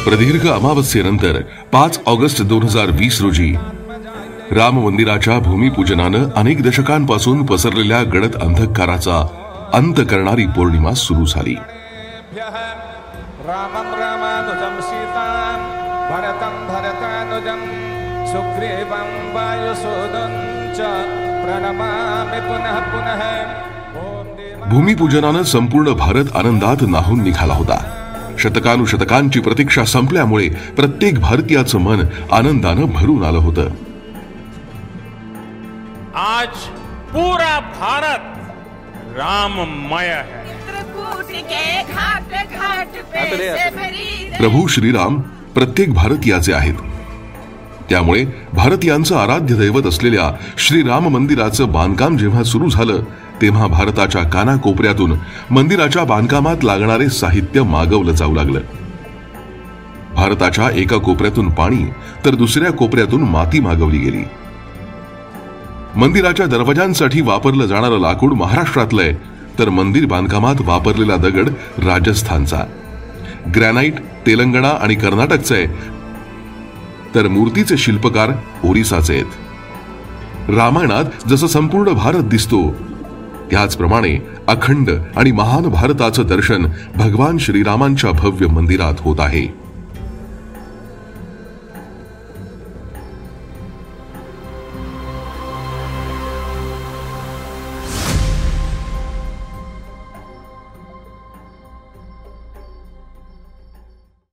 प्रदीर्घ अमावस्येनंतर 5 ऑगस्ट 2020 रोजी राम मंदिराच्या भूमिपूजनानं अनेक दशकांपासून पसरलेल्या गडद अंधकाराचा अंत करणारी पौर्णिमा सुरू झाली. भूमिपूजनानं संपूर्ण भारत आनंदात न्हाऊन निघाला होता. शतकानुशतकांची प्रतीक्षा संपल्यामुळे प्रत्येक भारतीयाचं मन आनंदानं भरून आलं होतं. आज पूरा भारत राममय है. प्रभू श्रीराम प्रत्येक भारतीयाचे आहेत. त्यामुळे भारतीयांचं आराध्य दैवत असलेल्या श्रीराम मंदिराचं बांधकाम जेव्हा सुरू झालं तेव्हा भारताच्या कानाकोपऱ्यातून मंदिराच्या बांधकामात लागणारे साहित्य मागवलं जाऊ लागलं. भारताच्या एका कोपऱ्यातून पाणी तर दुसऱ्या कोपऱ्यातून माती मागवली गेली. मंदिराच्या दरवाजांसाठी वापरलं जाणारं लाकूड महाराष्ट्रातलंय तर मंदिर बांधकामात वापरलेला दगड राजस्थानचा, ग्रॅनाइट तेलंगणा आणि कर्नाटकचा आहे तर मूर्तीचे शिल्पकार ओरिसाचे आहेत. रामायणात जसं संपूर्ण भारत दिसतो त्याचप्रमाणे अखंड आणि महान भारताचं दर्शन भगवान श्रीरामांच्या भव्य मंदिरात होत आहे.